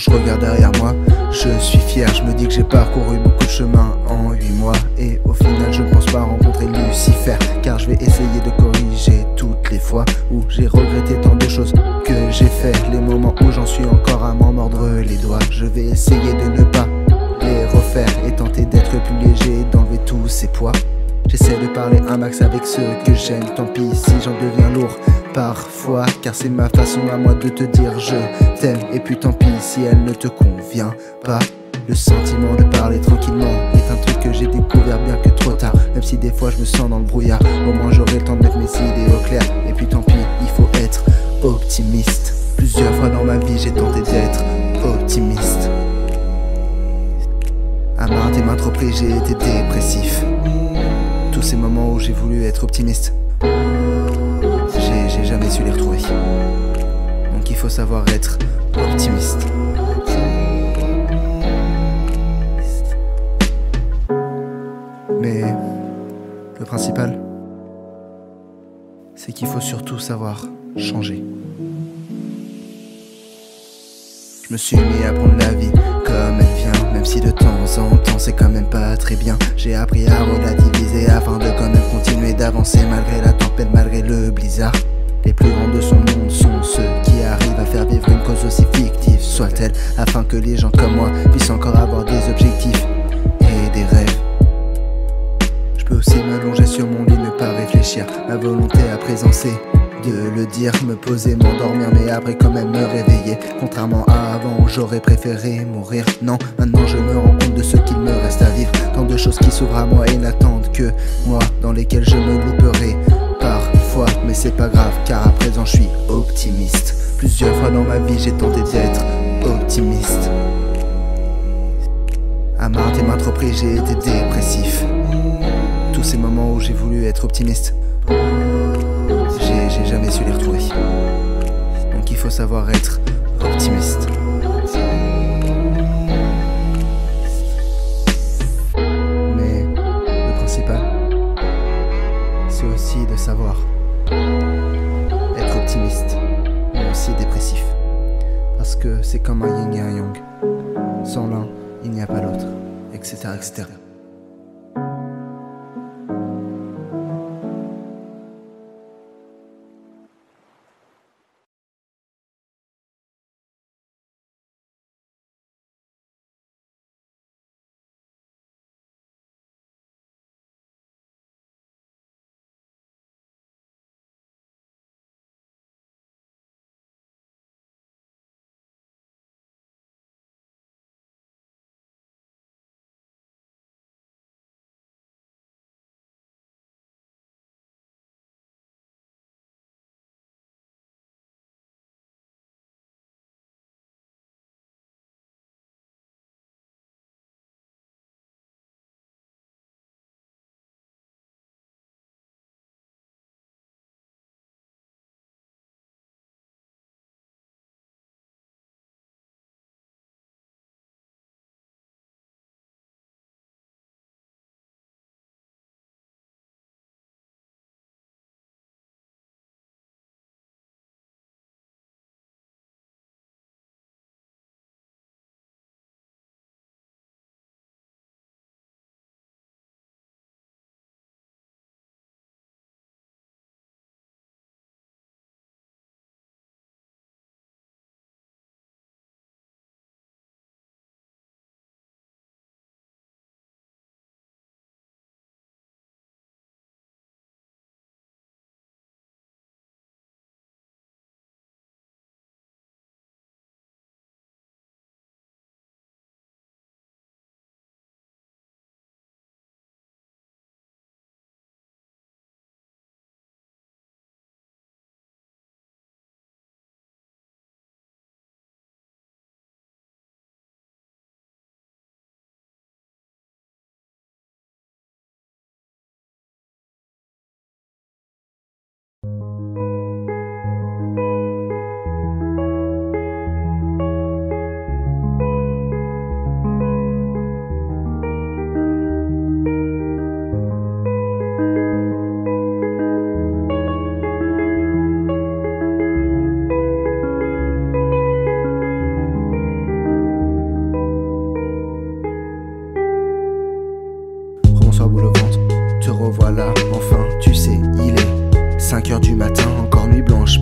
je regarde derrière moi, je suis fier, je me dis que j'ai parcouru beaucoup de chemin en 8 mois. Et au final je ne pense pas rencontrer Lucifer, car je vais essayer de corriger toutes les fois où j'ai regretté tant de choses que j'ai fait. Les moments où j'en suis encore à m'en mordre les doigts, je vais essayer de ne pas les refaire et tenter d'être plus léger, d'enlever tous ces poids. J'essaie de parler un max avec ceux que j'aime, tant pis si j'en deviens lourd parfois, car c'est ma façon à moi de te dire je t'aime. Et puis tant pis si elle ne te convient pas. Le sentiment de parler tranquillement est un truc que j'ai découvert bien que trop tard. Même si des fois je me sens dans le brouillard, au moins j'aurai le temps de mettre mes idées au clair. Et puis tant pis, il faut être optimiste. Plusieurs fois dans ma vie j'ai tenté d'être optimiste. À maintes et maintes reprises j'ai été dépressif. Tous ces moments où j'ai voulu être optimiste, j'ai jamais su les retrouver. Donc il faut savoir être optimiste. Mais le principal, c'est qu'il faut surtout savoir changer. Je me suis mis à prendre la vie comme elle vient, même si de temps en temps c'est quand même pas très bien. J'ai appris à relativiser afin de quand même continuer d'avancer malgré la tempête, malgré le blizzard. Les plus grands de son monde sont ceux qui arrivent à faire vivre une cause aussi fictive soit-elle, afin que les gens comme moi puissent encore avoir des objectifs et des rêves. Je peux aussi m'allonger sur mon lit, ne pas réfléchir, ma volonté à présent c'est de le dire, me poser, m'endormir, mais après quand même me réveiller. Contrairement à avant où j'aurais préféré mourir. Non, maintenant je me rends compte de ce qu'il me reste à vivre. Tant de choses qui s'ouvrent à moi et n'attendent que moi, dans lesquelles je me louperai parfois. Mais c'est pas grave, car à présent je suis optimiste. Plusieurs fois dans ma vie j'ai tenté d'être optimiste. À maintes et maintes reprises j'ai été dépressif. Tous ces moments où j'ai voulu être optimiste, j'ai jamais su les retrouver. Donc il faut savoir être optimiste. Mais le principal, c'est aussi de savoir être optimiste, mais aussi dépressif. Parce que c'est comme un yin et un yang. Sans l'un, il n'y a pas l'autre, etc., etc.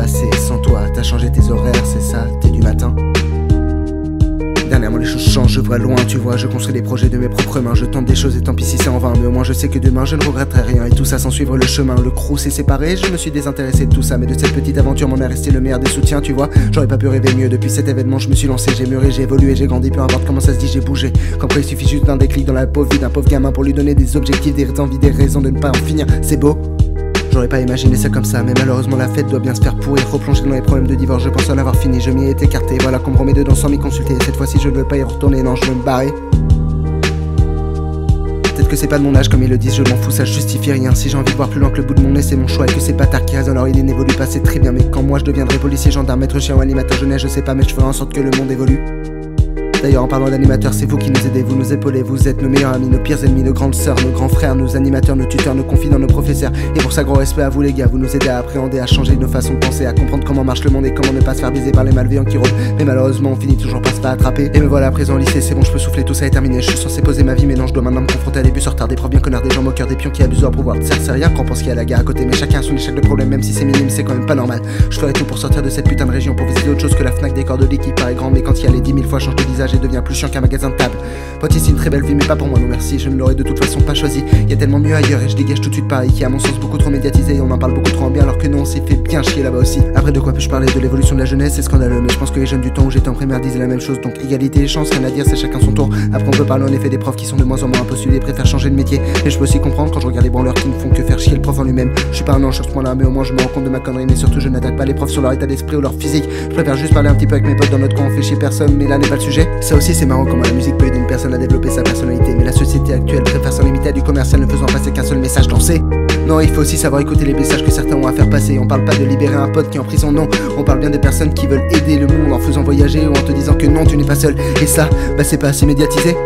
passé sans toi. T'as changé tes horaires, c'est ça, t'es du matin. Dernièrement les choses changent, je vois loin, tu vois, je construis des projets de mes propres mains. Je tente des choses et tant pis si c'est en vain, mais au moins je sais que demain je ne regretterai rien. Et tout ça sans suivre le chemin, le crew s'est séparé, je me suis désintéressé de tout ça. Mais de cette petite aventure m'en est resté le meilleur des soutiens, tu vois. J'aurais pas pu rêver mieux, depuis cet événement je me suis lancé. J'ai mûri, j'ai évolué, j'ai grandi, peu importe comment ça se dit, j'ai bougé. Comme quoi il suffit juste d'un déclic dans la pauvre vie d'un pauvre gamin pour lui donner des objectifs, des envies, des raisons de ne pas en finir, c'est beau. J'aurais pas imaginé ça comme ça, mais malheureusement la fête doit bien se faire pourrir. Replonger dans les problèmes de divorce, je pense en avoir fini. Je m'y ai écarté, voilà qu'on me remet dedans sans m'y consulter. Cette fois-ci je ne veux pas y retourner, non je veux me barrer. Peut-être que c'est pas de mon âge comme ils le disent, je m'en fous, ça justifie rien. Si j'ai envie de voir plus loin que le bout de mon nez, c'est mon choix. Et que ces bâtards qui raisonnent, alors il n'évolue pas, c'est très bien. Mais quand moi je deviendrai policier, gendarme, maître chien ou animateur jeunesse, je sais pas, mais je ferai en sorte que le monde évolue. D'ailleurs en parlant d'animateurs, c'est vous qui nous aidez, vous nous épaulez, vous êtes nos meilleurs amis, nos pires ennemis, nos grandes sœurs, nos grands frères, nos animateurs, nos tuteurs, nos confidents, nos professeurs. Et pour ça gros respect à vous les gars, vous nous aidez à appréhender, à changer nos façons de penser, à comprendre comment marche le monde et comment ne pas se faire baiser par les malveillants qui rôdent. Mais malheureusement on finit toujours par se faire attraper. Et me voilà à présent au lycée, c'est bon je peux souffler, tout ça est terminé. Je suis censé poser ma vie mais non, je dois maintenant me confronter à des bus en retard, des profs bien connards, des gens moqueurs, des pions qui abusent à pouvoir. C'est rien qu'on pense qu'il y a la gare à côté, mais chacun a son échelle de problème, même si c'est minime, c'est quand même pas normal. Je ferai tout pour sortir de cette putain de région, pour visiter autre chose que la Fnac des Cordeliers qui paraît grand, mais quand il y a les 10 000 fois change de visage et devient plus chiant qu'un magasin de table. Potier c'est une très belle vie mais pas pour moi non merci, je ne l'aurais de toute façon pas choisi. Il y a tellement mieux ailleurs et je dégage tout de suite Paris qui est à mon sens beaucoup trop médiatisé et on en parle beaucoup trop en bien alors que nous on s'est fait bien chier là-bas aussi. Après de quoi peux-je parler de l'évolution de la jeunesse, c'est scandaleux mais je pense que les jeunes du temps où j'étais en primaire disaient la même chose, donc égalité et chance, rien à dire, c'est chacun son tour. Après on peut parler en effet des profs qui sont de moins en moins impostulés et préfèrent changer de métier, mais je peux aussi comprendre quand je regarde les branleurs qui ne font que faire chier le prof en lui-même. Je suis pas un ange sur ce point là mais au moins je me rends compte de ma connerie, mais surtout je n'attaque pas les profs sur leur état d'esprit ou leur physique. Je préfère juste parler un petit peu avec mes potes dans notre coin, on fait chier personne mais là n'est pas le sujet. Ça aussi c'est marrant comment la musique peut aider une personne à développer sa personnalité, mais la société actuelle préfère s'en limiter à du commercial ne faisant passer qu'un seul message lancé. Non, il faut aussi savoir écouter les messages que certains ont à faire passer. On parle pas de libérer un pote qui est en prison, non. On parle bien des personnes qui veulent aider le monde en faisant voyager ou en te disant que non, tu n'es pas seul. Et ça, bah c'est pas assez médiatisé.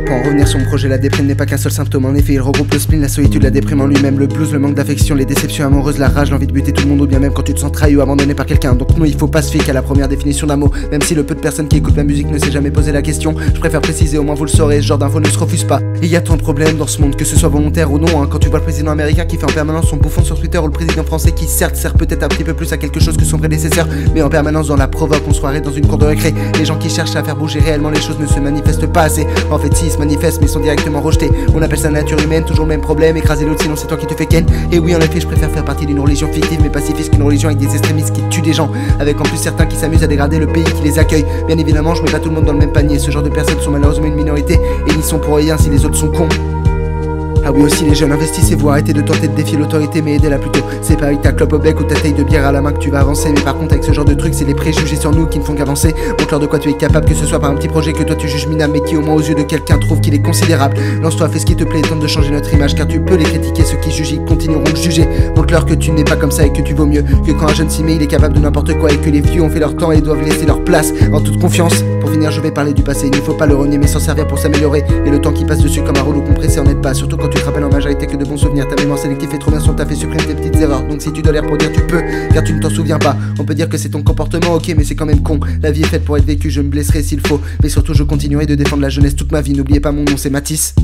Pour en revenir sur mon projet, la déprime n'est pas qu'un seul symptôme. En effet, il regroupe le spleen, la solitude, la déprime en lui-même, le blues, le manque d'affection, les déceptions amoureuses, la rage, l'envie de buter tout le monde ou bien même quand tu te sens trahi ou abandonné par quelqu'un. Donc non, il faut pas se fier qu'à la première définition d'un mot. Même si le peu de personnes qui écoutent ma musique ne s'est jamais posé la question, je préfère préciser, au moins vous le saurez, ce genre d'info ne se refuse pas. Et il y a tant de problèmes dans ce monde, que ce soit volontaire ou non, hein. Quand tu vois le président américain qui fait en permanence son bouffon sur Twitter ou le président français qui certes sert peut-être un petit peu plus à quelque chose que son prédécesseur, mais en permanence dans la provoque, on se croirait dans une cour de récré. Les gens qui cherchent à faire bouger réellement les choses ne se manifestent pas assez. En fait si, ils se manifestent mais ils sont directement rejetés. On appelle ça nature humaine, toujours le même problème, écraser l'autre sinon c'est toi qui te fais ken. Et oui en effet je préfère faire partie d'une religion fictive mais pacifiste qu'une religion avec des extrémistes qui tuent des gens, avec en plus certains qui s'amusent à dégrader le pays qui les accueille. Bien évidemment je mets pas tout le monde dans le même panier, ce genre de personnes sont malheureusement une minorité et n'y sont pour rien si les autres sont cons. Ah oui aussi les jeunes, investissez-vous, arrêtez de tenter de défier l'autorité mais aidez-la plutôt. C'est pas avec ta clope au bec ou ta taille de bière à la main que tu vas avancer, mais par contre avec ce genre de truc c'est les préjugés sur nous qui ne font qu'avancer. Montre-leur de quoi tu es capable, que ce soit par un petit projet que toi tu juges minable mais qui au moins aux yeux de quelqu'un trouve qu'il est considérable. Lance-toi, fais ce qui te plaît et tente de changer notre image car tu peux les critiquer, ceux qui jugent ils continueront de juger. Montre-leur que tu n'es pas comme ça et que tu vaux mieux, que quand un jeune s'y met il est capable de n'importe quoi et que les vieux ont fait leur temps et doivent laisser leur place en toute confiance. Pour finir je vais parler du passé, il ne faut pas le renier mais s'en servir pour s'améliorer. Et le temps qui passe dessus comme un rouleau compressé en aide pas, surtout quand tu te rappelles en majorité que de bons souvenirs. Ta mémoire sélective fait trop bien son taf et supprime tes petites erreurs. Donc si tu dois les reproduire tu peux, car tu ne t'en souviens pas. On peut dire que c'est ton comportement ok mais c'est quand même con. La vie est faite pour être vécue, je me blesserai s'il faut, mais surtout je continuerai de défendre la jeunesse toute ma vie. N'oubliez pas mon nom, c'est Matisse.